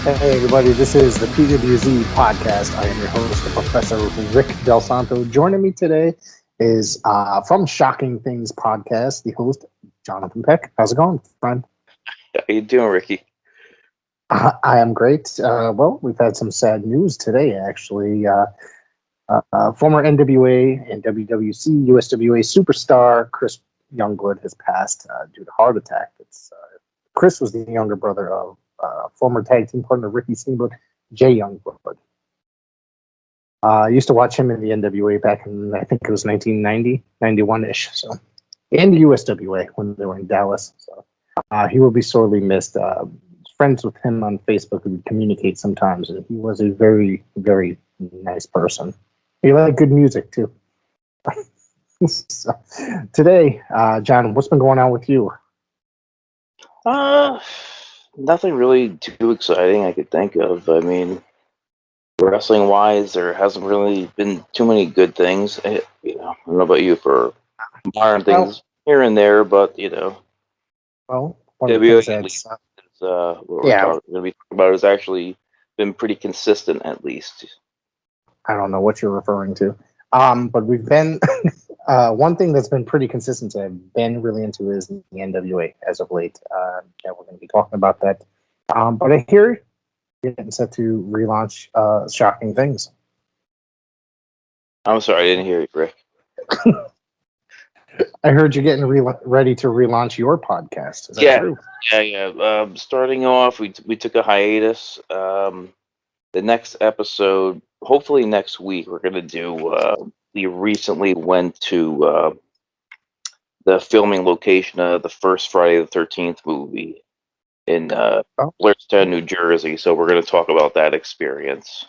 Hey everybody, this is the PWZ podcast. I am your host, Professor Rick Del Santo. Joining me today is from Shocking Things podcast, the host, Jonathan Peck. How's it going, friend? How you doing, Ricky? I am great. Well, we've had some sad news today, actually. Former NWA and WWC USWA superstar Chris Youngblood has passed due to heart attack. Chris was the younger brother of former tag team partner Ricky Steamboat, Jay Youngblood. I used to watch him in the NWA back in, I think it was 1990, 91-ish. So, and the USWA when they were in Dallas. So he will be sorely missed. Friends with him on Facebook and communicate sometimes, and he was a very, very nice person. He liked good music too. So, today, John, what's been going on with you? Nothing really too exciting I could think of. I mean, wrestling wise, there hasn't really been too many good things. I don't know about you for modern things here and there, but well, WWE is what we're going to be talking about has actually been pretty consistent, at least. I don't know what you're referring to, but we've been one thing that's been pretty consistent that I've been really into is the NWA as of late. We're going to be talking about that. But I hear you're getting set to relaunch Shocking Things. I'm sorry, I didn't hear you, Rick. I heard you're getting ready to relaunch your podcast. Is that true? Yeah. Starting off, we took a hiatus. The next episode, hopefully next week, we're going to do. We recently went to the filming location of the first Friday the 13th movie in Blairstown, New Jersey. So we're going to talk about that experience.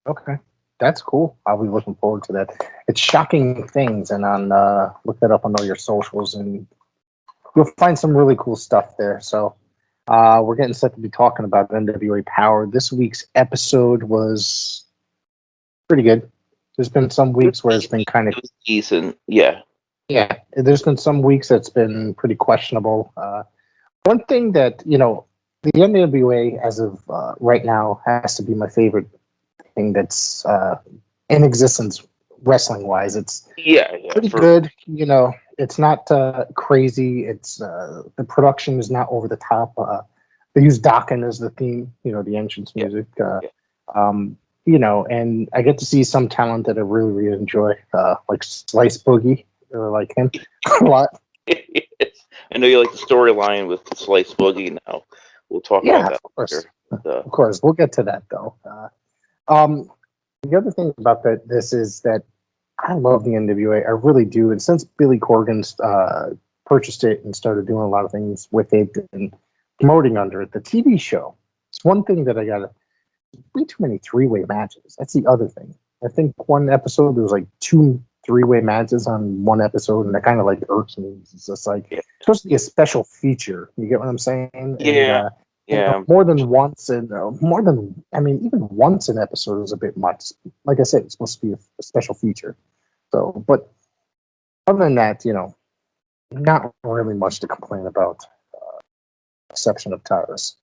Okay, that's cool. I'll be looking forward to that. It's Shocking Things, and on look that up on all your socials, and you'll find some really cool stuff there. So we're getting set to be talking about NWA Power. This week's episode was pretty good. There's been some weeks where it's been kind of decent. Yeah. There's been some weeks that's been pretty questionable. One thing that the NWA as of right now has to be my favorite thing that's in existence wrestling wise. It's pretty good. It's not crazy. It's the production is not over the top. They use Dokken as the theme. The entrance music. And I get to see some talent that I really, really enjoy, like Slice Boogie, or like him a lot. I know you like the storyline with Slice Boogie. Now we'll talk about that later. Of course, we'll get to that though. The other thing about this is that I love the NWA. I really do. And since Billy Corgan purchased it and started doing a lot of things with it and promoting under it, the TV show, it's one thing that I got to. Way too many three-way matches. That's the other thing. I think one episode there was like 2 three-way matches on one episode, and that kind of like irks me. It's just like it's supposed to be a special feature. You get what I'm saying? Yeah. And, more than once, and even once an episode is a bit much. Like I said, it's supposed to be a special feature. So, but other than that, not really much to complain about, exception of Tyrus.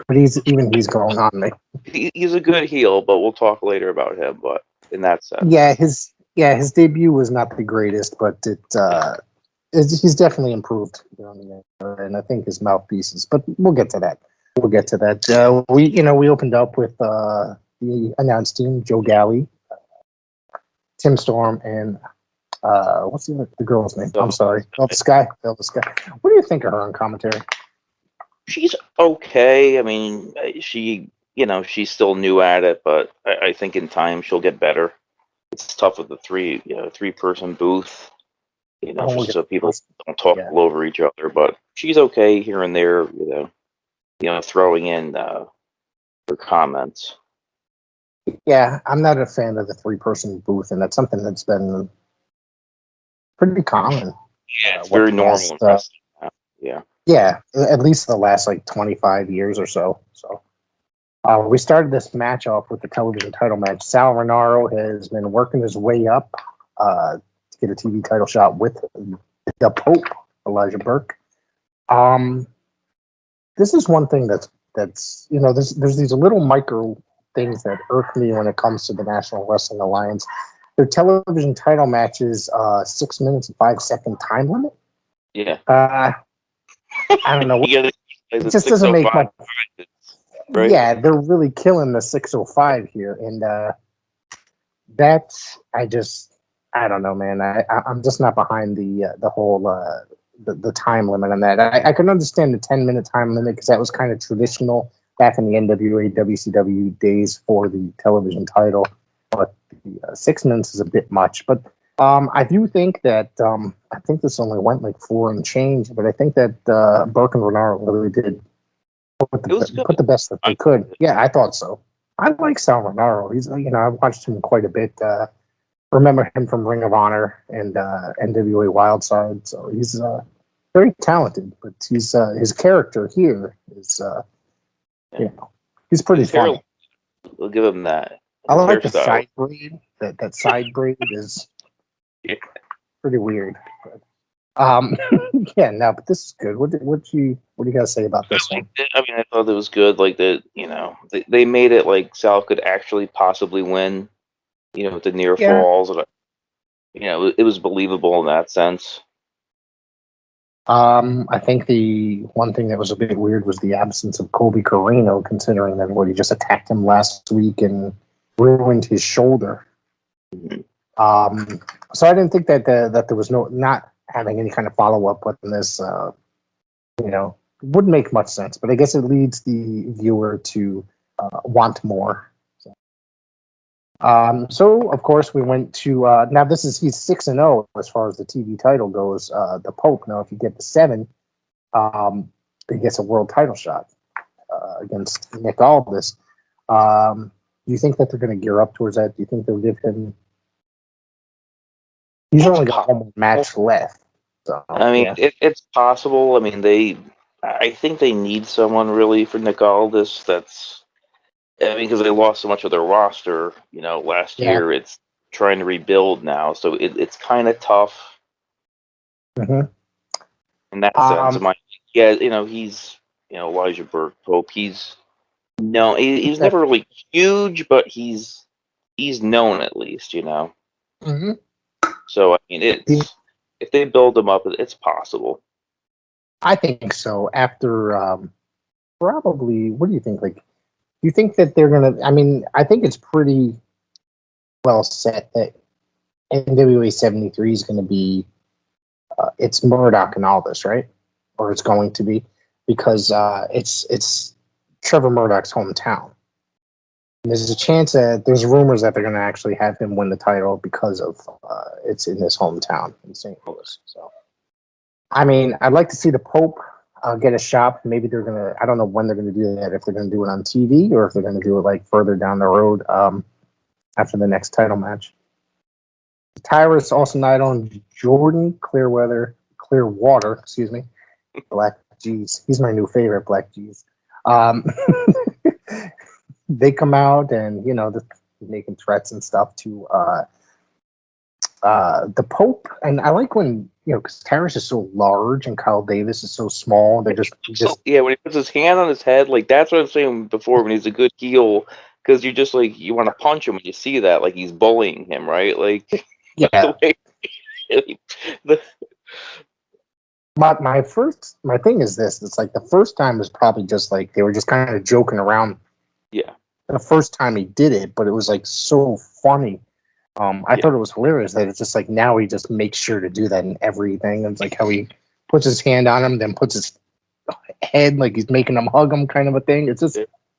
But he's going on me. He's a good heel, but we'll talk later about him. But in that sense, his debut was not the greatest, but he's definitely improved. And I think his mouthpieces. But we'll get to that. We opened up with the announced team: Joe Galley, Tim Storm, and what's the girl's name? I'm sorry, Velvet Sky. What do you think of her on commentary? She's okay. I mean, she's still new at it, but I think in time she'll get better. It's tough with the three-person booth, so people don't talk all over each other. But she's okay here and there, throwing in her comments. Yeah, I'm not a fan of the 3-person booth, and that's something that's been pretty common. Yeah, it's very normal. Yeah, at least the last 25 years or so. So we started this match off with the television title match. Sal Rinauro has been working his way up to get a TV title shot with the Pope, Elijah Burke. This is one thing that's that's there's these little micro things that irk me when it comes to the National Wrestling Alliance. Their television title matches, 6 minutes and 5 second time limit. Yeah. I don't know. It just doesn't make much. Right? Yeah, they're really killing the 6:05 here, and that I don't know, man. I'm just not behind the whole the time limit on that. I can understand the 10-minute time limit because that was kind of traditional back in the NWA WCW days for the television title, but the 6 minutes is a bit much. But I do think that I think this only went like 4 and change, but I think that Burke and Renaro really did put the best that they could. Yeah, I thought so. I like Sal Renaro. He's I've watched him quite a bit. Remember him from Ring of Honor and NWA Wildside. So he's very talented, but he's his character here is he's pretty funny. We'll give him that. I like the side braid. That side braid is pretty weird. But, yeah, no, but this is good. What do you guys say about this one? I mean, I thought it was good. Like that, they made it like Sal could actually possibly win. With the near falls, and it was believable in that sense. I think the one thing that was a bit weird was the absence of Colby Corino, considering that he just attacked him last week and ruined his shoulder. Mm-hmm. So I didn't think that there was not having any kind of follow up on this. Wouldn't make much sense, but I guess it leads the viewer to want more. So of course we went to now he's 6-0 as far as the TV title goes. The Pope. Now if you get the 7, he gets a world title shot against Nick Aldis. Do you think that they're going to gear up towards that? Do you think they'll give him? He's only got one more match left. So, I mean, it's possible. I mean, I think they need someone really for Nick Aldis. Because they lost so much of their roster, last year. It's trying to rebuild now, so it's kind of tough. Mm-hmm. In that sense, he's Elijah Burke Pope. He's never really huge, but he's known at least, Mm-hmm. So I mean, if they build him up, it's possible. I think so. After probably, what do you think? Like, do you think that they're gonna? I mean, I think it's pretty well set that NWA 73 is going to be. It's Murdoch and all this, right? Or it's going to be because it's Trevor Murdoch's hometown. And there's a chance that there's rumors that they're going to actually have him win the title because of it's in his hometown in St. Louis. So, I mean, I'd like to see the Pope get a shot. Maybe they're gonna. I don't know when they're gonna do that. If they're gonna do it on TV or if they're gonna do it like further down the road after the next title match. Tyrus, Austin Idol, and Jordan Clearwater. Excuse me. Black G's. He's my new favorite. Black G's. They come out and they're making threats and stuff to the Pope. And I like when because Tyrus is so large and Kyle Davis is so small. They're just when he puts his hand on his head, like that's what I'm saying before when he's a good heel, because you just like you want to punch him when you see that, like he's bullying him, right? Like yeah. My thing is this. It's like the first time was probably just like they were just kind of joking around. Yeah. The first time he did it, but it was like so funny. I thought it was hilarious that it's just like now he just makes sure to do that in everything. It's like how he puts his hand on him, then puts his head like he's making him hug him, kind of a thing. It's just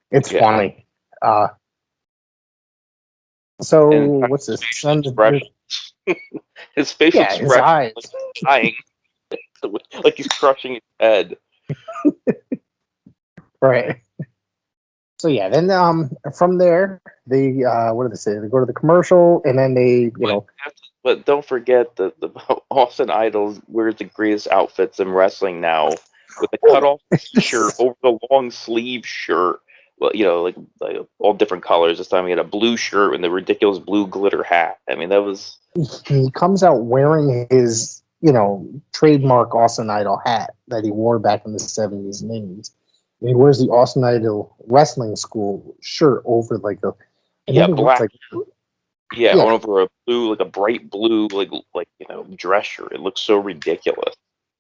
it's funny. So what's this? His facial expression, his eyes, like, like he's crushing his head. Right. So yeah, then from there they what do they say? They go to the commercial and then they But don't forget the Austin Idol wears the greatest outfits in wrestling now with the cutoff shirt over the long sleeve shirt. Well, like all different colors. This time he had a blue shirt and the ridiculous blue glitter hat. I mean, that was. He comes out wearing his trademark Austin Idol hat that he wore back in the 70s and 80s. He wears the Austin Idol Wrestling School shirt over like a, and Yeah, then he looks black. like, Yeah, yeah, over a blue, like a bright blue, like dress shirt. It looks so ridiculous.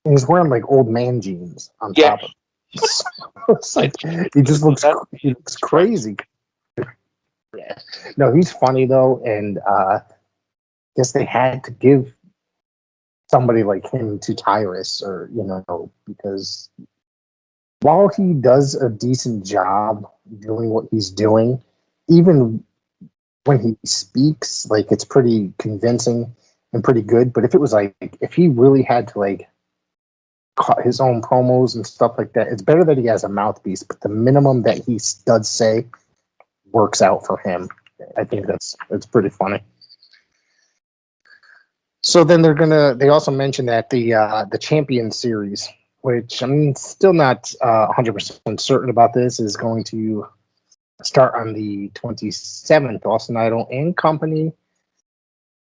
and he's wearing like old man jeans on Yeah, top of it. So it's like he looks crazy. Yeah. No, he's funny though, and guess they had to give somebody like him to Tyrus, or because while he does a decent job doing what he's doing, even when he speaks, like it's pretty convincing and pretty good. But if it was like if he really had to like cut his own promos and stuff like that, it's better that he has a mouthpiece. But the minimum that he does say works out for him. I think it's pretty funny. So then they also mentioned that the Champion Series, which I'm still not 100% certain about, this is going to start on the 27th. Austin Idol and Company.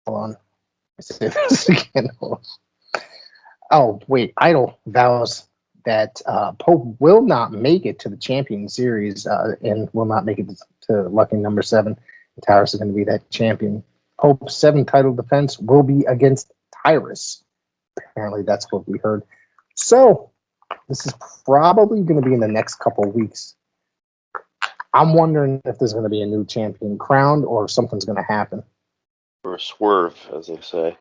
Hold on. I say this again. Oh, wait. Idol vows that Pope will not make it to the Champion Series and will not make it to lucky number 7. Tyrus is going to be that champion. Pope's 7th title defense will be against Tyrus. Apparently, that's what we heard. So, this is probably going to be in the next couple of weeks. I'm wondering if there's going to be a new champion crowned or if something's going to happen. or a swerve, as they say.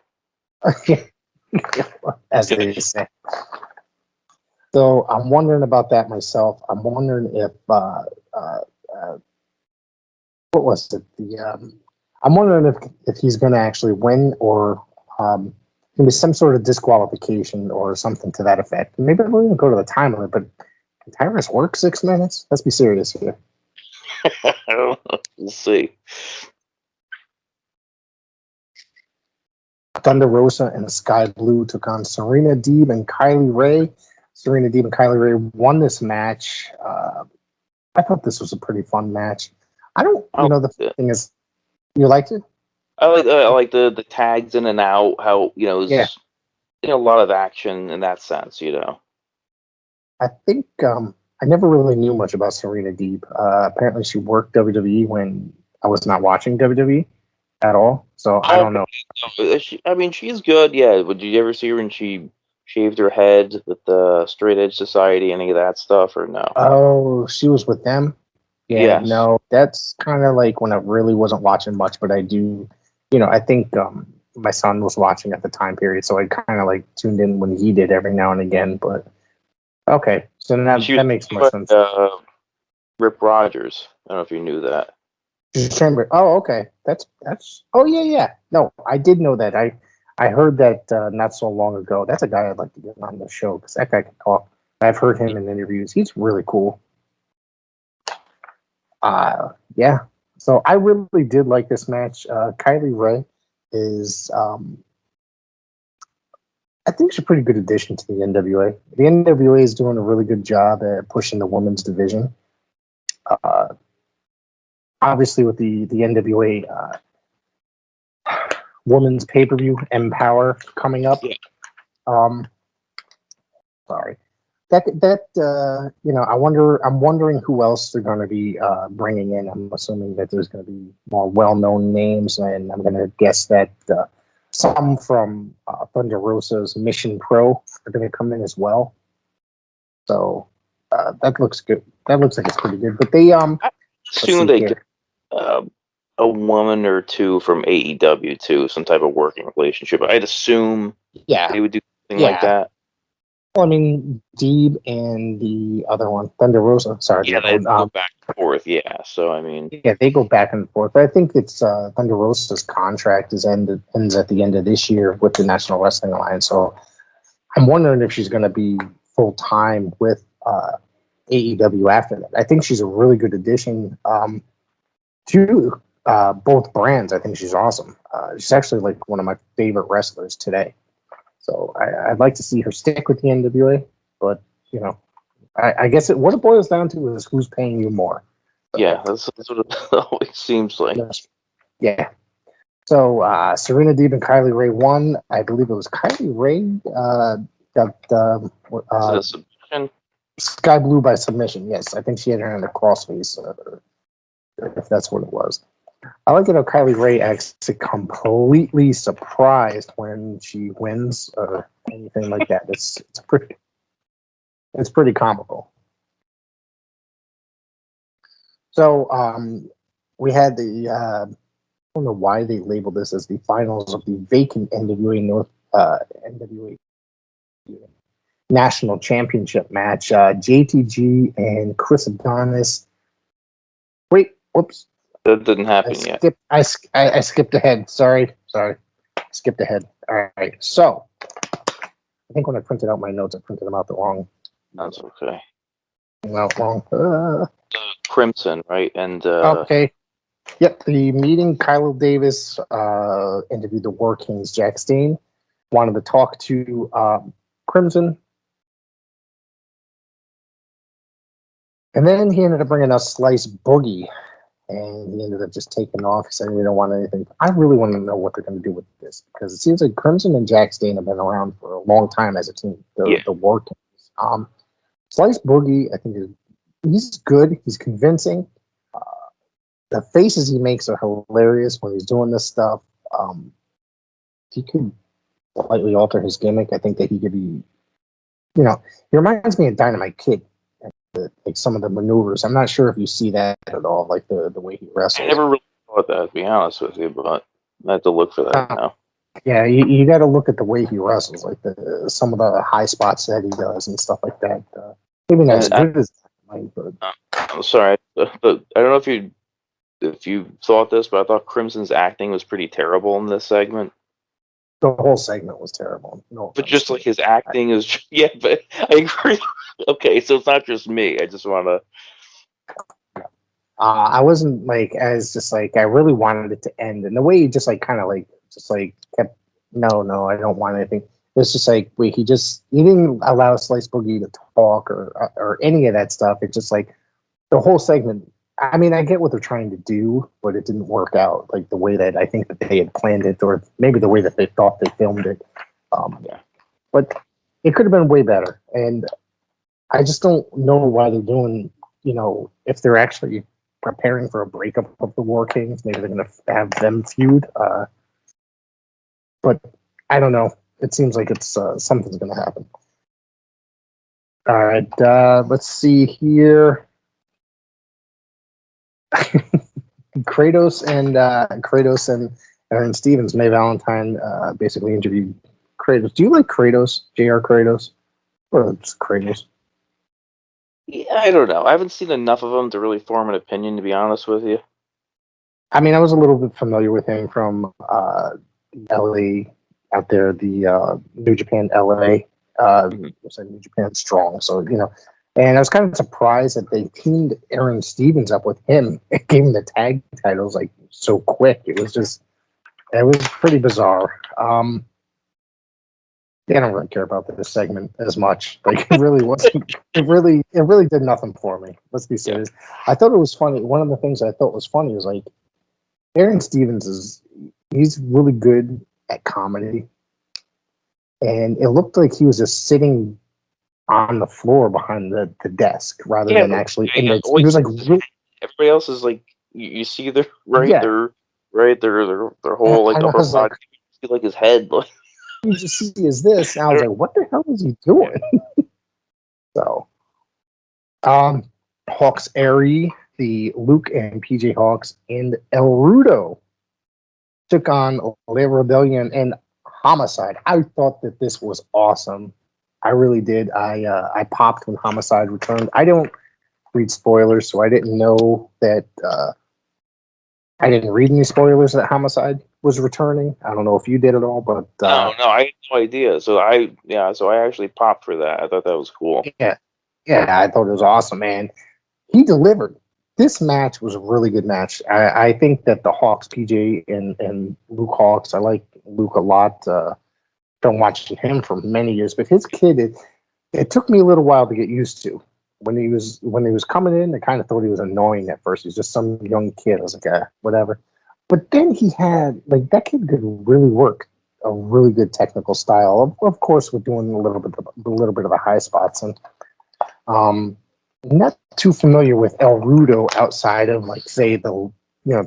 As they say. So, I'm wondering about that myself. I'm wondering if what was it? I'm wondering if he's going to actually win, or maybe some sort of disqualification or something to that effect. Maybe we'll even go to the time limit. But can Tyrus work 6 minutes? Let's be serious here. We'll see. Thunder Rosa and Sky Blue took on Serena Deeb and Kylie Ray. Serena Deeb and Kylie Ray won this match. I thought this was a pretty fun match. The thing is, you liked it? I like the tags in and out. How it's a lot of action in that sense. I think I never really knew much about Serena Deeb. Apparently, she worked WWE when I was not watching WWE at all. So I don't know. She's good. Yeah. Would you ever see her when she shaved her head with the Straight Edge Society, any of that stuff, or no? Oh, she was with them? Yeah, yes. No, that's kind of like when I really wasn't watching much, but I do, I think my son was watching at the time period, so I kind of like tuned in when he did every now and again. But okay, so that makes more sense. Rip Rogers. I don't know if you knew that. Oh, okay. That's. Oh, yeah. No, I did know that. I heard that not so long ago. That's a guy I'd like to get on the show because that guy can talk. I've heard him in interviews. He's really cool. Yeah. So I really did like this match. Kylie Ray is, I think she's a pretty good addition to the NWA. The NWA is doing a really good job at pushing the women's division. Obviously, with the NWA women's pay-per-view Empower coming up. Sorry. I'm wondering who else they're going to be bringing in. I'm assuming that there's going to be more well-known names, and I'm going to guess that some from Thunder Rosa's Mission Pro are going to come in as well. So that looks good. That looks like it's pretty good. But they I assume they get a woman or two from AEW too, some type of working relationship. I'd assume they would do something like that. Well, I mean, Deeb and the other one, Thunder Rosa. Sorry, yeah, they go back and forth. Yeah, so I mean, they go back and forth. But I think it's Thunder Rosa's contract ends at the end of this year with the National Wrestling Alliance. So I'm wondering if she's going to be full time with AEW after that. I think she's a really good addition to both brands. I think she's awesome. She's actually like one of my favorite wrestlers today. So I'd like to see her stick with the NWA, but I guess what it boils down to is who's paying you more. So, yeah, that's what it always seems like. Yeah. So Serena Deeb and Kylie Ray won. I believe it was Kylie Ray is it a submission? Sky Blue by submission. Yes, I think she had her in a crossface, if that's what it was. I like it how Kylie Ray acts completely surprised when she wins or anything like that. It's pretty comical. So we had the I don't know why they labeled this as the finals of the vacant NWA National Championship match. JTG and Chris Adonis. Wait, whoops. That didn't happen yet. I skipped ahead. Sorry. Skipped ahead. All right. So I think when I printed out my notes, I printed them out the wrong. That's okay. Wrong. Crimson, right? And Okay. Yep. The meeting. Kylo Davis interviewed the War Kings. Jack Steen wanted to talk to Crimson. And then he ended up bringing us Slice Boogie, and he ended up just taking off. He said he didn't want anything. I really want to know what they're going to do with this, because it seems like Crimson and Jack Steen have been around for a long time as a team, the War Kings. Slice Boogie, I think, he's good. He's convincing. The faces he makes are hilarious when he's doing this stuff. He could slightly alter his gimmick. I think that he could be, he reminds me of Dynamite Kid. Like some of the maneuvers. I'm not sure if you see that at all, like the way he wrestles. I never really thought that, to be honest with you, but I have to look for that now. Yeah, you got to look at the way he wrestles, like some of the high spots that he does and stuff like that. Maybe not as good as Mike, but I'm sorry, but I don't know if you thought this, but I thought Crimson's acting was pretty terrible in this segment. The whole segment was terrible. No, but just like his acting is, yeah. But I agree. Okay, so it's not just me. I just want to. I wasn't I really wanted it to end, and the way he just kept no, I don't want anything. It's just like he didn't allow Slice Boogie to talk or any of that stuff. It's just like the whole segment. I mean, I get what they're trying to do, but it didn't work out like the way that I think that they had planned it, or maybe the way that they thought they filmed it. But it could have been way better, and I just don't know why they're doing. If they're actually preparing for a breakup of the War Kings, maybe they're going to have them feud. But I don't know. It seems like it's something's going to happen. All right, let's see here. Kratos and Aaron Stevens, May Valentine, basically interviewed Kratos. Do you like Kratos, J.R. Kratos, or just Kratos? Yeah, I don't know. I haven't seen enough of him to really form an opinion, to be honest with you. I mean, I was a little bit familiar with him from LA out there, the New Japan LA. New Japan Strong, so and I was kind of surprised that they teamed Aaron Stevens up with him and gave him the tag titles so quick. It was pretty bizarre. I don't really care about this segment as much. Like it really wasn't. It really did nothing for me. Let's be serious. I thought it was funny. One of the things I thought was funny was Aaron Stevens he's really good at comedy, and it looked like he was just sitting on the floor behind the desk rather than actually in the. It was really, everybody else is you see their their whole upper body. You see his head. You just see is this. And I was like, what the hell is he doing? So, Hawks Airy, the Luke and PJ Hawks, and El Rudo took on Le Rebellion and Homicide. I thought that this was awesome. I really did. I popped when Homicide returned. I don't read spoilers, so I didn't know that. I didn't read any spoilers that Homicide was returning. I don't know if you did at all, but no, I had no idea. So I actually popped for that. I thought that was cool. Yeah, I thought it was awesome, man. He delivered. This match was a really good match. I think that the Hawks, PJ and Luke Hawks, I like Luke a lot. Been watching him for many years, but his kid, it took me a little while to get used to. When he was coming in, I kind of thought he was annoying at first. He's just some young kid. I was like, whatever. But then he had that kid could really work a really good technical style. Of course, we're doing a little bit of the high spots, and Not too familiar with El Rudo outside of like say the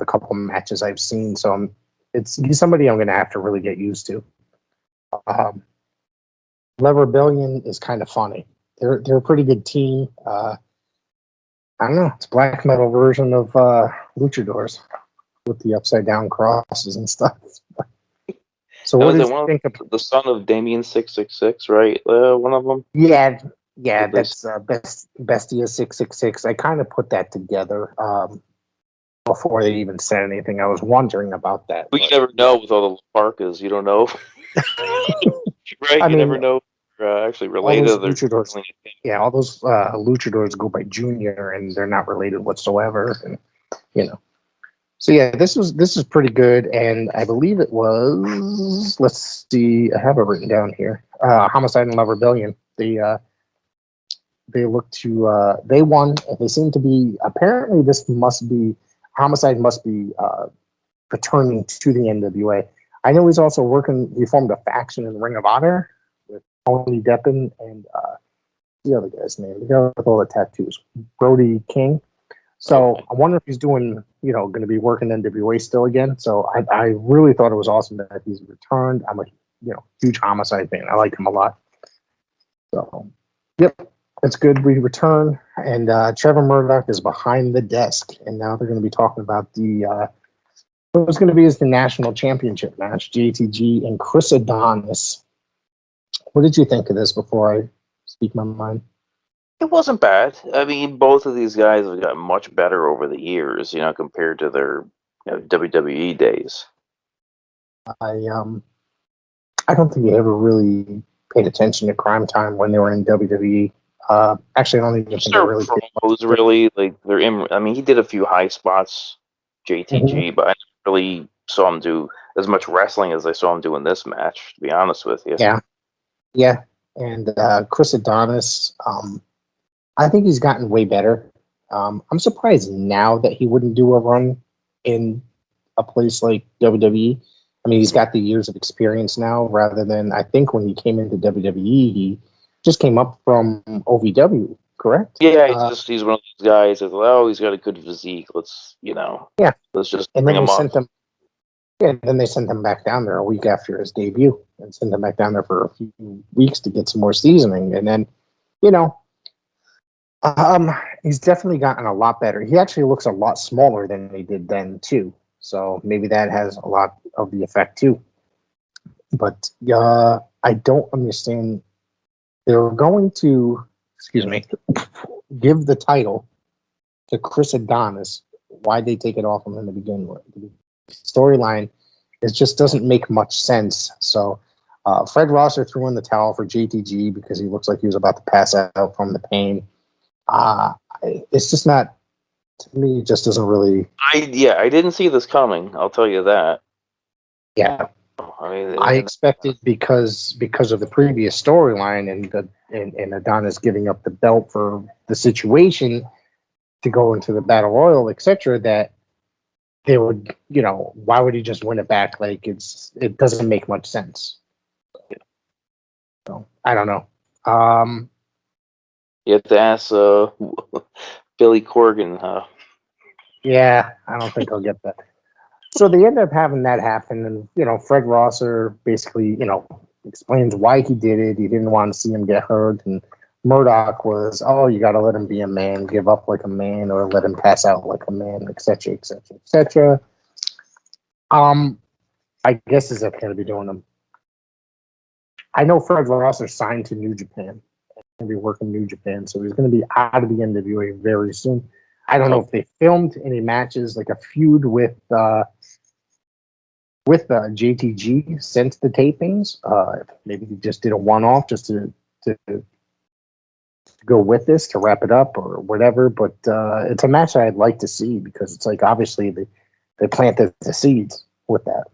couple matches I've seen. So he's somebody I'm going to have to really get used to. Le Rebellion is kind of funny. They're a pretty good team. I don't know. It's a black metal version of luchadors with the upside down crosses and stuff. So what did you think of the son of Damien 666, right? One of them. Yeah, that's Bestia 666. I kind of put that together before they even said anything. I was wondering about that. But you never know with all the parkas. You don't know, right? You never know. Actually related. All those luchadors, all those luchadors go by Junior, and they're not related whatsoever. And so yeah, this is pretty good, and I believe it was. Let's see, I have it written down here. Homicide and Love Rebellion. They look to they won. They seem to be apparently this must be Homicide must be returning to the NWA. I know he's also working. He formed a faction in Ring of Honor with Tony Deppen and the other guy's name, the guy with all the tattoos, Brody King. So I wonder if he's doing, going to be working NWA still again. So I really thought it was awesome that he's returned. I'm a huge Homicide fan. I like him a lot. So yep, it's good. We return, and Trevor Murdoch is behind the desk, and now they're going to be talking about the what was going to be the national championship match, JTG and Chris Adonis. What did you think of this before I speak my mind? It wasn't bad. I mean, both of these guys have gotten much better over the years, compared to their WWE days. I don't think they ever really paid attention to Crime Time when they were in WWE. Actually, I don't even think they really promos really like they're in. I mean, he did a few high spots, JTG, but I never really saw him do as much wrestling as I saw him do in this match. To be honest with you, yeah. And Chris Adonis, I think he's gotten way better. I'm surprised now that he wouldn't do a run in a place like WWE. I mean, he's got the years of experience now rather than, I think when he came into WWE, he just came up from OVW, correct? Yeah, he's one of those guys that, he's got a good physique. Let's just bring him up. And then they sent him back down there a week after his debut and sent him back down there for a few weeks to get some more seasoning. And then, he's definitely gotten a lot better. He actually looks a lot smaller than he did then too. So maybe that has a lot of the effect too. But I don't understand. They were going to, give the title to Chris Adonis. Why'd they take it off him in the beginning? The storyline, it just doesn't make much sense. So Fred Rosser threw in the towel for JTG because he looks like he was about to pass out from the pain. It's just not, to me, it just doesn't really. I didn't see this coming. I'll tell you that. Yeah, I expected because of the previous storyline and Adonis giving up the belt for the situation to go into the Battle Royal, etc. That they would, why would he just win it back? Like it doesn't make much sense. So I don't know. You have to ask Billy Corgan. Yeah, I don't think I'll get that. So they end up having that happen, and Fred Rosser basically, explains why he did it. He didn't want to see him get hurt, and Murdoch was, you got to let him be a man, give up like a man, or let him pass out like a man, etc., etc., etc. I guess is that going to be doing them. I know Fred Rosser signed to New Japan. He's going to be working New Japan, so he's going to be out of the NWA very soon. I don't know if they filmed any matches, like a feud with JTG since the tapings. Maybe he just did a one-off just to go with this to wrap it up or whatever. But it's a match I'd like to see because it's like obviously they planted the seeds with that.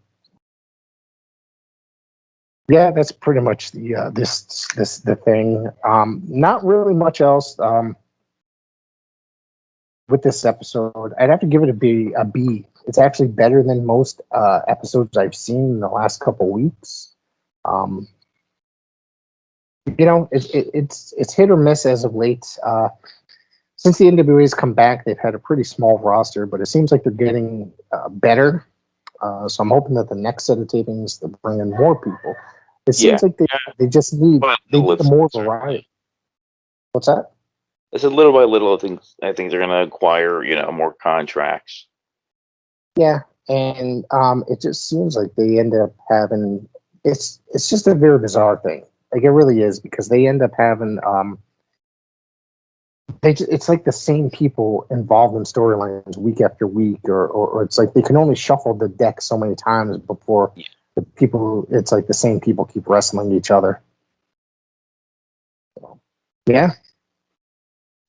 Yeah, that's pretty much the thing. Not really much else. With this episode, I'd have to give it a B. It's actually better than most episodes I've seen in the last couple weeks. it's hit or miss as of late. Since the NWA's come back, they've had a pretty small roster, but it seems like they're getting better. So I'm hoping that the next set of tapings they'll bring in more people. It seems like they just need more variety. What's that? I said little by little, I think they're going to acquire, more contracts. Yeah, and it just seems like they end up having it's just a very bizarre thing. Like it really is, because they end up having it's like the same people involved in storylines week after week, or it's like they can only shuffle the deck so many times before the people. It's like the same people keep wrestling each other. Yeah.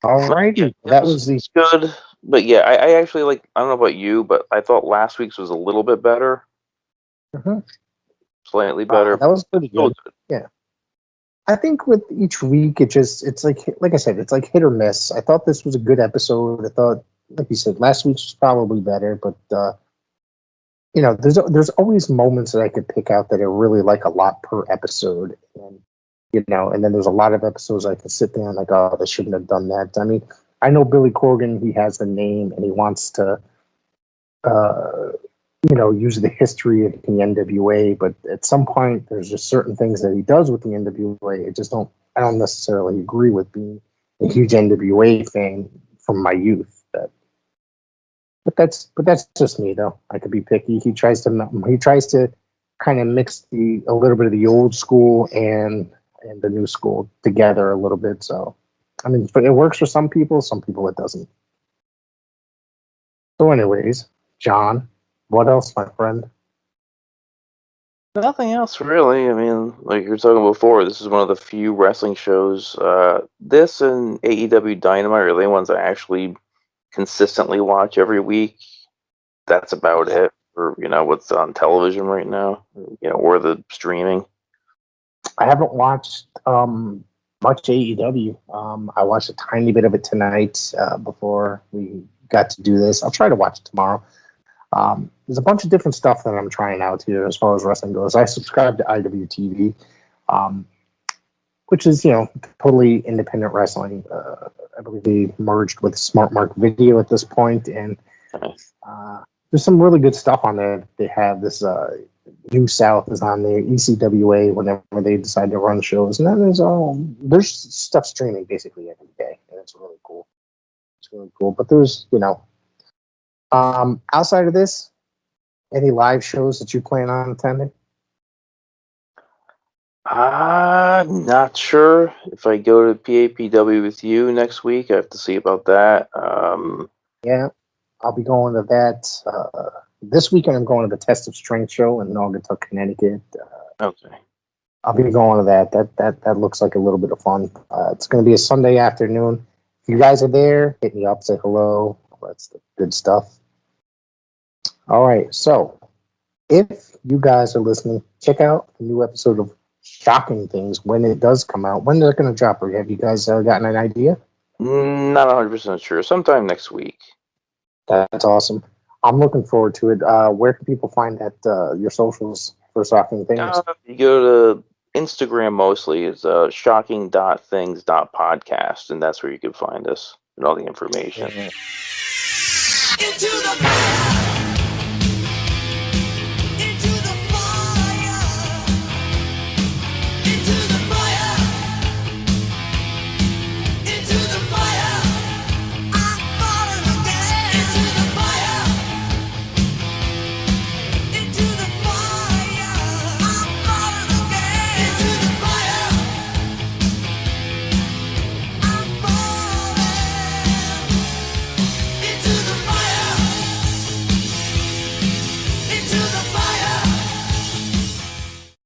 All righty. That was good. But yeah, I actually I don't know about you, but I thought last week's was a little bit better. Mm-hmm. Slightly better. That was pretty good. Yeah. I think with each week, it's like I said, it's like hit or miss. I thought this was a good episode. I thought, like you said, last week's was probably better, but there's always moments that I could pick out that I really like a lot per episode, and and then there's a lot of episodes I can sit there and oh, they shouldn't have done that. I mean, I know Billy Corgan, he has the name and he wants to, use the history of the NWA, but at some point there's just certain things that he does with the NWA. I don't necessarily agree with being a huge NWA fan from my youth. But that's just me though. I could be picky. He tries to kind of mix a little bit of the old school and the new school together a little bit. So, I mean, but it works for some people it doesn't. So anyways, John, what else, my friend? Nothing else really. I mean, like you were talking before, this is one of the few wrestling shows. This and AEW Dynamite are the ones I actually consistently watch every week. That's about it for what's on television right now, or the streaming. I haven't watched much AEW. I watched a tiny bit of it tonight before we got to do this. I'll try to watch it tomorrow. There's a bunch of different stuff that I'm trying out here as far as wrestling goes. I subscribe to IWTV, which is, totally independent wrestling. I believe they merged with Smart Mark Video at this point, and there's some really good stuff on there. They have this New South is on there, ECWA, whenever they decide to run shows, and then there's stuff streaming basically every day, and it's really cool. It's really cool. But there's, outside of this, any live shows that you plan on attending? I'm not sure. If I go to PAPW with you next week, I have to see about that. Yeah, I'll be going to that. This weekend, I'm going to the Test of Strength show in Naugatuck, Connecticut. Okay. I'll be going to that. That looks like a little bit of fun. It's going to be a Sunday afternoon. If you guys are there, hit me up, say hello. That's the good stuff. All right, so if you guys are listening, check out the new episode of Shocking Things when it does come out. When they're going to drop it? Have you guys gotten an idea? Not 100% sure. Sometime next week. That's awesome. I'm looking forward to it. Where can people find that your socials for Shocking Things? You go to Instagram mostly. It's shocking.things.podcast, and that's where you can find us and all the information. Yeah. Into the fire.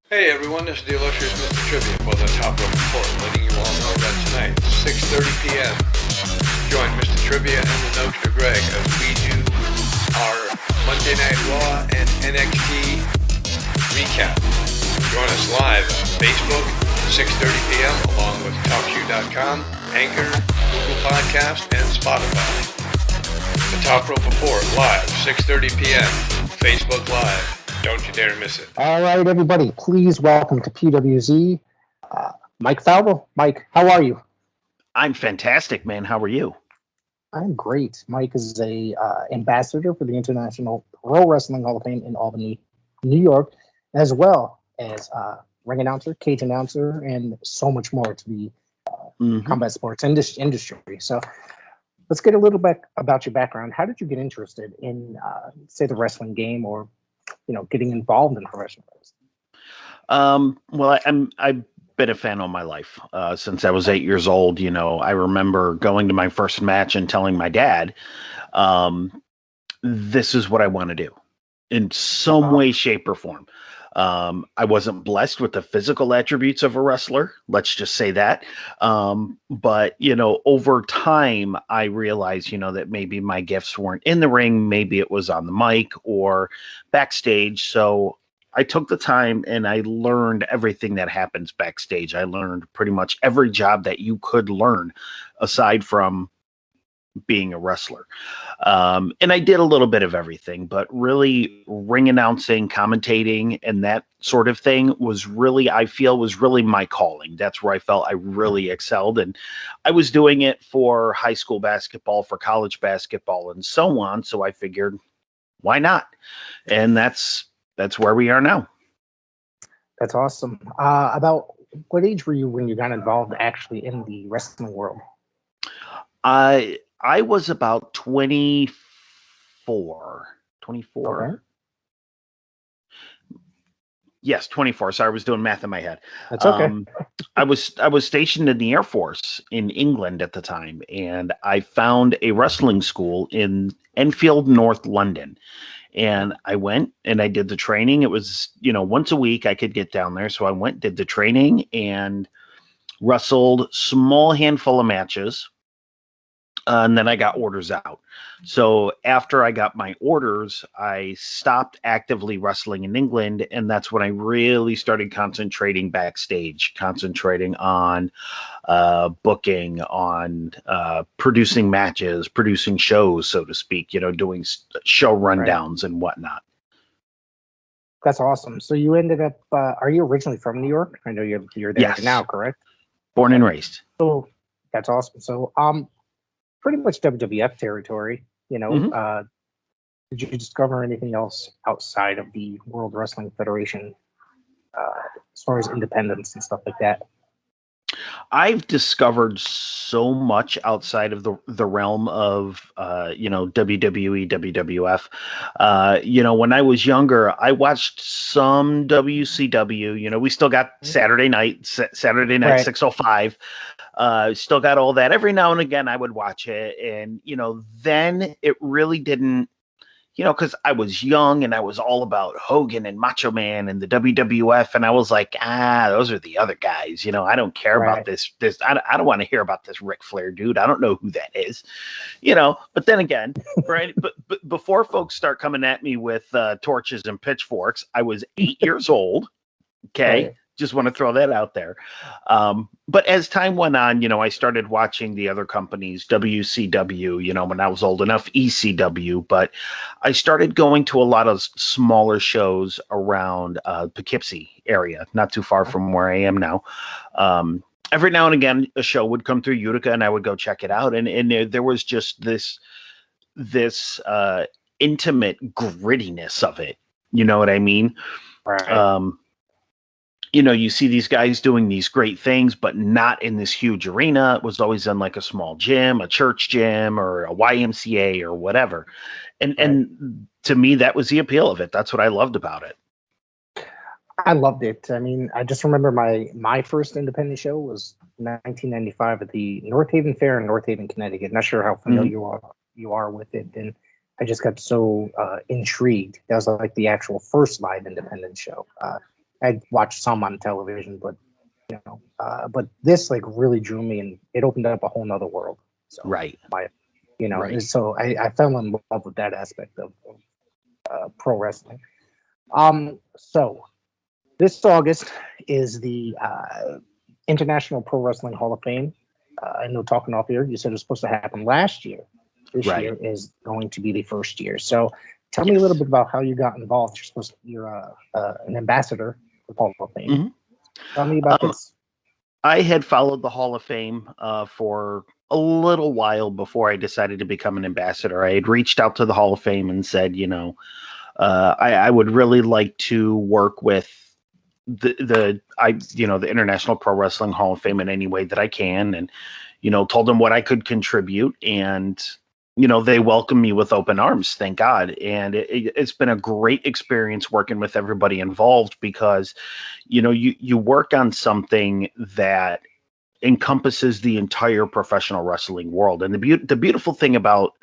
Hey everyone, this is the illustrious Mr. Trivia for the Top Rope Report, letting you all know that tonight, 6:30 p.m., join Mr. Trivia and the Notion Greg as we do our Monday Night Raw and NXT recap. Join us live on Facebook, 6:30 p.m., along with TalkShoe.com, Anchor, Google Podcast, and Spotify. The Top Rope Report live, 6:30 p.m., Facebook Live. Don't you dare miss it. All right, everybody, please welcome to PWZ, Mike Falvo. Mike, how are you? I'm fantastic, man. How are you? I'm great. Mike is a ambassador for the International Pro Wrestling Hall of Fame in Albany, New York, as well as ring announcer, cage announcer, and so much more to the combat sports industry. So let's get a little bit about your background. How did you get interested in, say, the wrestling game, or getting involved in professional wrestling? Well, I've been a fan all my life since I was 8 years old. I remember going to my first match and telling my dad, "This is what I want to do," in some way, shape, or form. I wasn't blessed with the physical attributes of a wrestler. Let's just say that. But, over time, I realized, that maybe my gifts weren't in the ring. Maybe it was on the mic or backstage. So I took the time and I learned everything that happens backstage. I learned pretty much every job that you could learn aside from being a wrestler. And I did a little bit of everything, but really ring announcing, commentating, and that sort of thing was really, I feel, was really my calling. That's where I felt I really excelled. And I was doing it for high school basketball, for college basketball, and so on. So I figured, why not? And that's where we are now. That's awesome. About what age were you when you got involved actually in the wrestling world? I was about 24. Okay. Yes, 24. Sorry, I was doing math in my head. That's okay. I was stationed in the Air Force in England at the time, and I found a wrestling school in Enfield, North London. And I went and I did the training. It was, once a week I could get down there. So I went, did the training, and wrestled small handful of matches. And then I got orders out. So after I got my orders, I stopped actively wrestling in England. And that's when I really started concentrating backstage, concentrating on booking, on producing matches, producing shows, so to speak, doing show rundowns and whatnot. That's awesome. So you ended up, are you originally from New York? I know you're there now, correct? Born and raised. So that's awesome. So pretty much WWF territory, Did you discover anything else outside of the World Wrestling Federation as far as independence and stuff like that? I've discovered so much outside of the realm of, WWE, WWF. When I was younger, I watched some WCW. We still got Saturday night, right. 605. Still got all that. Every now and again, I would watch it. And, then it really didn't, because I was young and I was all about Hogan and Macho Man and the WWF. And I was like, those are the other guys. I don't care about this. I don't want to hear about this Ric Flair dude. I don't know who that is, but then again, right. But before folks start coming at me with torches and pitchforks, I was 8 years old. Okay. Right. Just want to throw that out there. But as time went on, I started watching the other companies, WCW, when I was old enough, ECW, but I started going to a lot of smaller shows around Poughkeepsie area, not too far from where I am now. Every now and again, a show would come through Utica and I would go check it out. And there was just this intimate grittiness of it. You know what I mean? Right. You see these guys doing these great things, but not in this huge arena. It was always in like a small gym, a church gym, or a YMCA or whatever. And to me, that was the appeal of it. That's what I loved about it. I loved it. I mean, I just remember my first independent show was 1995 at the North Haven Fair in North Haven, Connecticut. Not sure how familiar you are with it. And I just got so intrigued. That was like the actual first live independent show. I'd watched some on television, but but this like really drew me, and it opened up a whole nother world. So, right. So I fell in love with that aspect of pro wrestling. So this August is the International Pro Wrestling Hall of Fame. I know, talking off here, you said it was supposed to happen last year. This year is going to be the first year. So tell me a little bit about how you got involved. You're an ambassador for Hall of Fame. Tell me about this. I had followed the Hall of Fame for a little while before I decided to become an ambassador. I had reached out to the Hall of Fame and said, I would really like to work with the International Pro Wrestling Hall of Fame in any way that I can, and told them what I could contribute, and they welcomed me with open arms, thank God. And it's been a great experience working with everybody involved, because you work on something that encompasses the entire professional wrestling world. And the beautiful thing about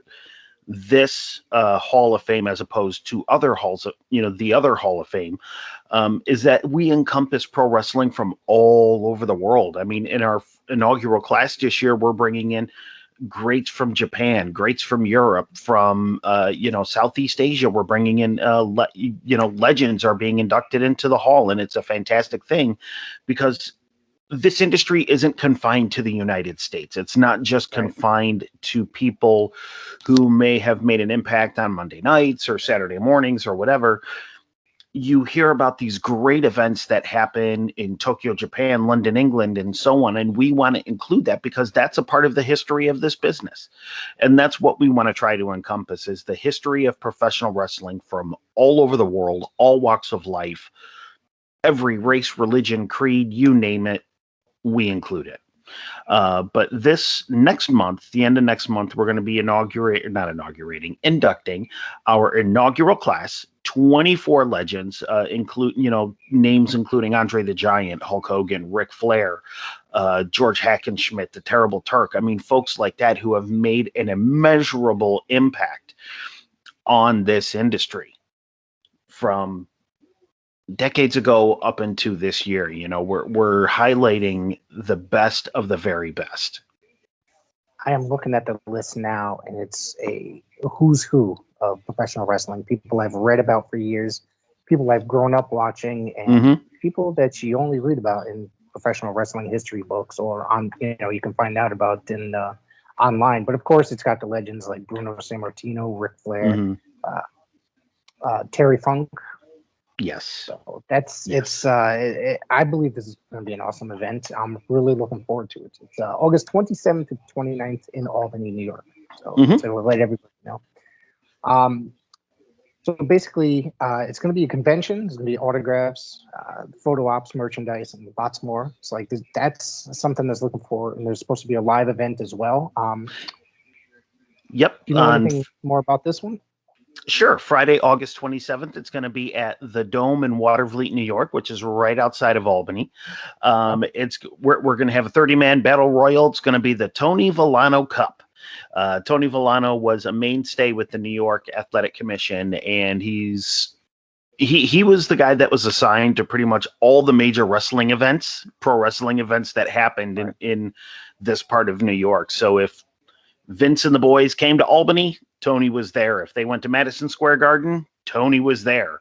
this Hall of Fame, as opposed to other halls, the other Hall of Fame, is that we encompass pro wrestling from all over the world. I mean, in our inaugural class this year, we're bringing in greats from Japan, greats from Europe, from Southeast Asia. We're bringing in legends are being inducted into the hall, and it's a fantastic thing, because this industry isn't confined to the United States. It's not just confined to people who may have made an impact on Monday nights or Saturday mornings or whatever. You hear about these great events that happen in Tokyo, Japan, London, England, and so on. And we want to include that, because that's a part of the history of this business. And that's what we want to try to encompass, is the history of professional wrestling from all over the world, all walks of life, every race, religion, creed, you name it, we include it. But this next month, the end of next month, we're going to be inducting our inaugural class, 24 legends, names including Andre the Giant, Hulk Hogan, Ric Flair, George Hackenschmidt, the Terrible Turk. I mean, folks like that who have made an immeasurable impact on this industry from decades ago up into this year. We're highlighting the best of the very best. I am looking at the list now, and it's a who's who of professional wrestling. People I've read about for years, people I've grown up watching, and people that you only read about in professional wrestling history books, or on you can find out about in online. But of course, it's got the legends like Bruno Sammartino, Ric Flair, Terry Funk. Yes. So I believe this is going to be an awesome event. I'm really looking forward to it. It's August 27th to 29th in Albany, New York. So we'll let everybody know. So basically, it's going to be a convention. There's going to be autographs, photo ops, merchandise, and lots more. It's like that's something that's looking forward. And there's supposed to be a live event as well. Yep. Do you know anything more about this one? Sure. Friday, August 27th. It's going to be at the Dome in Watervliet, New York, which is right outside of Albany. We're going to have a 30-man battle royal. It's going to be the Tony Villano Cup. Tony Villano was a mainstay with the New York Athletic Commission, and he was the guy that was assigned to pretty much all the major wrestling events, pro wrestling events that happened in this part of New York. So if Vince and the boys came to Albany, Tony was there. If they went to Madison Square Garden, Tony was there.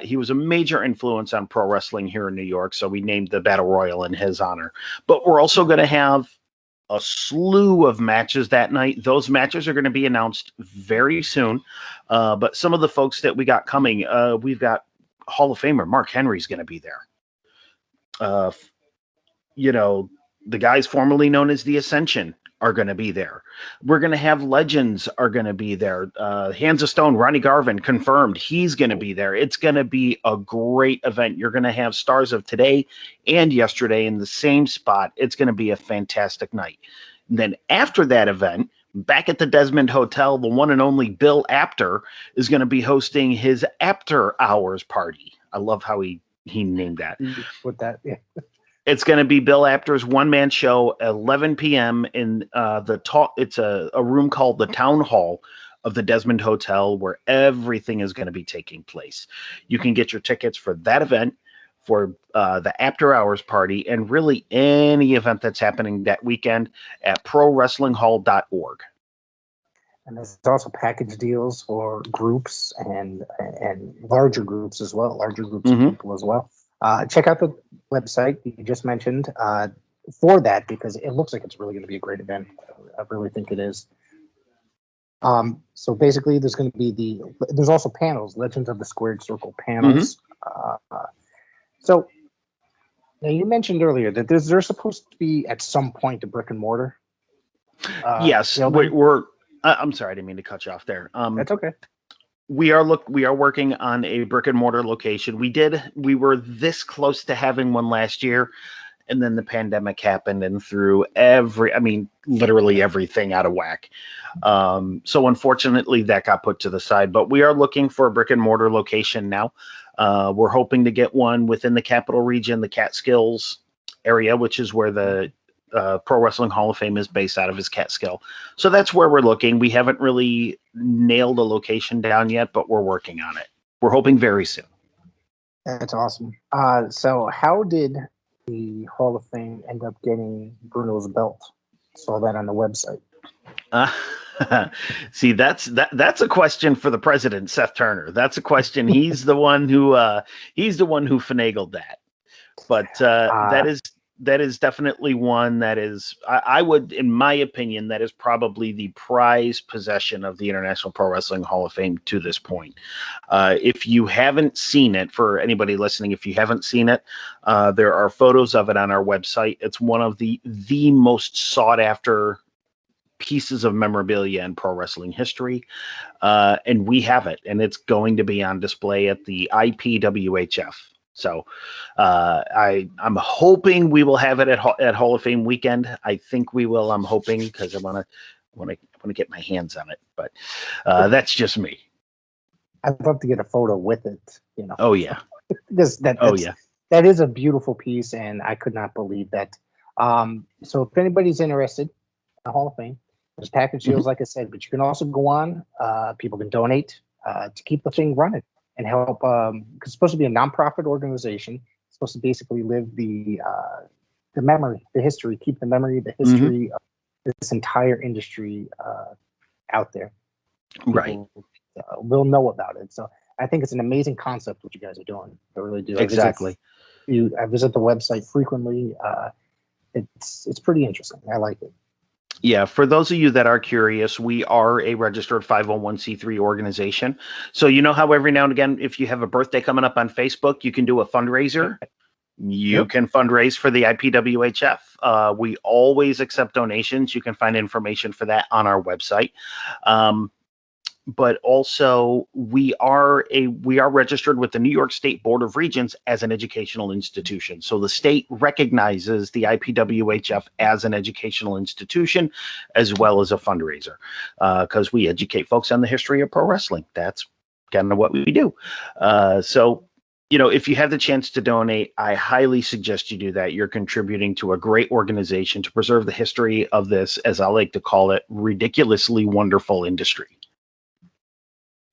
He was a major influence on pro wrestling here in New York, so we named the Battle Royal in his honor. But we're also going to have a slew of matches that night. Those matches are going to be announced very soon. But some of the folks that we got coming, we've got Hall of Famer Mark Henry's going to be there. The guys formerly known as the Ascension are going to be there. We're going to have legends are going to be there. Hands of Stone, Ronnie Garvin, confirmed. He's going to be there. It's going to be a great event. You're going to have stars of today and yesterday in the same spot. It's going to be a fantastic night. And then after that event, back at the Desmond Hotel, the one and only Bill Apter is going to be hosting his Apter Hours party. I love how he named that. With that, yeah. It's going to be Bill Apter's one-man show, 11 p.m. in it's a room called the Town Hall of the Desmond Hotel, where everything is going to be taking place. You can get your tickets for that event, for the After Hours party, and really any event that's happening that weekend at prowrestlinghall.org. And there's also package deals for groups and larger groups as well, larger groups of people as well. Check out the website you just mentioned for that, because it looks like it's really going to be a great event. I really think it is. So basically, there's going to be there's also panels, Legends of the Squared Circle panels. So Now, you mentioned earlier that there's supposed to be at some point a brick and mortar. Yes, building. we're. I'm sorry, I didn't mean to cut you off there. That's okay. We are working on a brick and mortar location. We were this close to having one last year, and then the pandemic happened and threw literally everything out of whack. So unfortunately that got put to the side, but we are looking for a brick and mortar location now. We're hoping to get one within the capital region, the Catskills area, which is where the Pro Wrestling Hall of Fame is based out of, is Catskill. So that's where we're looking. We haven't really nailed a location down yet, but we're working on it. We're hoping very soon. That's awesome. So how did the Hall of Fame end up getting Bruno's belt? Saw that on the website. See, that's a question for the president, Seth Turner. That's a question. He's the one who finagled that. But that is definitely one that is, I would, in my opinion, that is probably the prized possession of the International Pro Wrestling Hall of Fame to this point. If you haven't seen it, for anybody listening, if you haven't seen it, there are photos of it on our website. It's one of the most sought after pieces of memorabilia in pro wrestling history. And we have it, and it's going to be on display at the IPWHF. So I'm hoping we will have it at Hall of Fame weekend. I think we will. I'm hoping, because I want to get my hands on it. But that's just me. I'd love to get a photo with it. Oh yeah. That is a beautiful piece, and I could not believe that. So if anybody's interested in the Hall of Fame, there's package deals, like I said, but you can also go on. People can donate to keep the thing running and help, because it's supposed to be a nonprofit organization. It's supposed to basically live the memory, the history, keep the memory, the history of this entire industry out there. People, will know about it. So I think it's an amazing concept what you guys are doing. I really do. Exactly. I visit the website frequently. It's pretty interesting. I like it. Yeah, for those of you that are curious, we are a registered 501c3 organization. So you know how every now and again, if you have a birthday coming up on Facebook, you can do a fundraiser. You can fundraise for the IPWHF. We always accept donations. You can find information for that on our website. But also we are registered with the New York State Board of Regents as an educational institution. So the state recognizes the IPWHF as an educational institution as well as a fundraiser, because we educate folks on the history of pro wrestling. That's kind of what we do. So, if you have the chance to donate, I highly suggest you do that. You're contributing to a great organization to preserve the history of this, as I like to call it, ridiculously wonderful industry.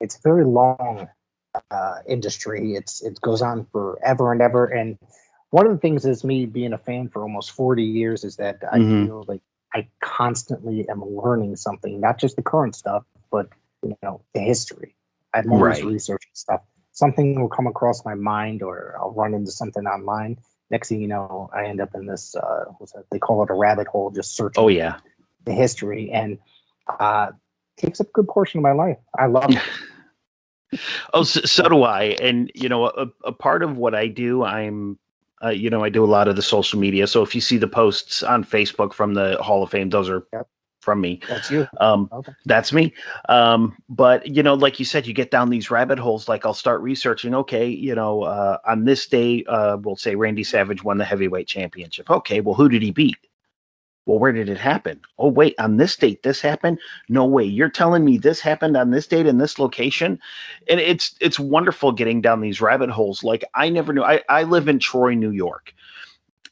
It's a very long industry. It goes on forever and ever. And one of the things is, me being a fan for almost 40 years, is that I feel like I constantly am learning something, not just the current stuff, but the history. I'm always researching stuff. Something will come across my mind, or I'll run into something online. Next thing you know, I end up in this, they call it a rabbit hole, just searching the history. And takes up a good portion of my life. I love it. So do I. And, a part of what I do, I do a lot of the social media. So if you see the posts on Facebook from the Hall of Fame, those are from me. That's you. That's me. But, like you said, you get down these rabbit holes. Like, I'll start researching, on this day, we'll say Randy Savage won the heavyweight championship. Okay, well, who did he beat? Well, where did it happen? Oh, wait, on this date, this happened? No way. You're telling me this happened on this date in this location? And it's wonderful getting down these rabbit holes. Like, I never knew. I live in Troy, New York,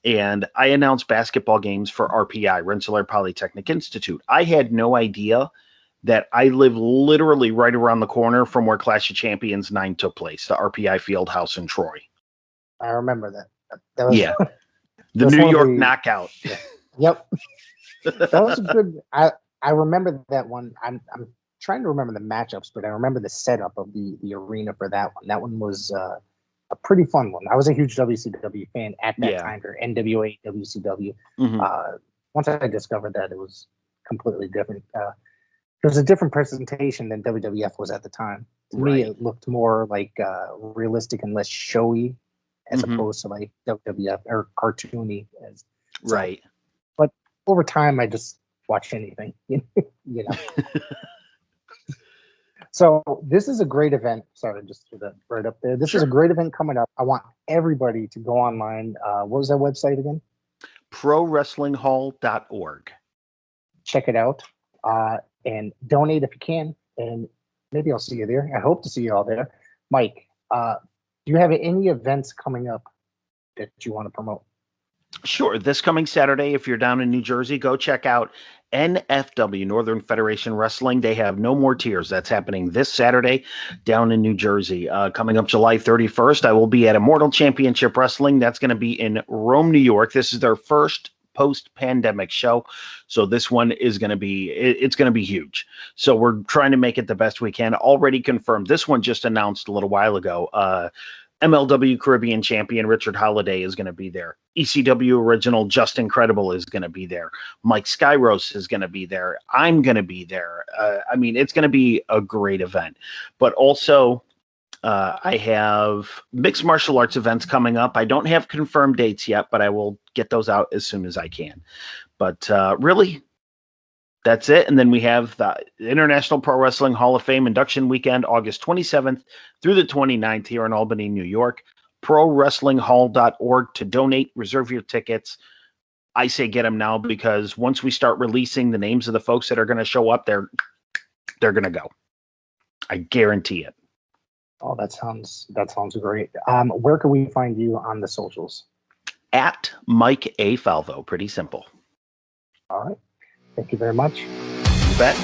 and I announce basketball games for RPI, Rensselaer Polytechnic Institute. I had no idea that I live literally right around the corner from where Clash of Champions 9 took place, the RPI Fieldhouse in Troy. I remember that. That was, the New York knockout. Yeah. Yep. That was a good. I remember that one. I'm trying to remember the matchups, but I remember the setup of the arena for that one. That one was a pretty fun one. I was a huge WCW fan at that time, or NWA WCW. Once I discovered that, it was completely different. It was a different presentation than WWF was at the time. To me, it looked more like realistic and less showy. as Mhm. opposed to like WWF or cartoony. So, Right. But over time, I just watch anything, you know. So this is a great event. Sorry, just threw that right up there. This is a great event coming up. I want everybody to go online. What was that website again? ProWrestlingHall.org. Check it out and donate if you can. And maybe I'll see you there. I hope to see you all there. Mike, do you have any events coming up that you want to promote? Sure. This coming Saturday, if you're down in New Jersey, go check out NFW, Northern Federation Wrestling. They have No More Tears. That's happening this Saturday down in New Jersey. Coming up July 31st, I will be at Immortal Championship Wrestling. That's going to be in Rome, New York. This is their first post-pandemic show. So this one is going to be, it's going to be huge. So we're trying to make it the best we can. Already confirmed. This one just announced a little while ago. MLW Caribbean champion Richard Holiday is going to be there. ECW original Just Incredible is going to be there. Mike Skyros is going to be there. I'm going to be there. I mean, it's going to be a great event. But also, I have mixed martial arts events coming up. I don't have confirmed dates yet, but I will get those out as soon as I can. But really, that's it. And then we have the International Pro Wrestling Hall of Fame induction weekend, August 27th through the 29th here in Albany, New York. ProWrestlingHall.org to donate, reserve your tickets. I say get them now because once we start releasing the names of the folks that are going to show up, they're going to go. I guarantee it. Oh, that sounds great. Where can we find you on the socials? At Mike A. Falvo. Pretty simple. All right. Thank you very much. You bet.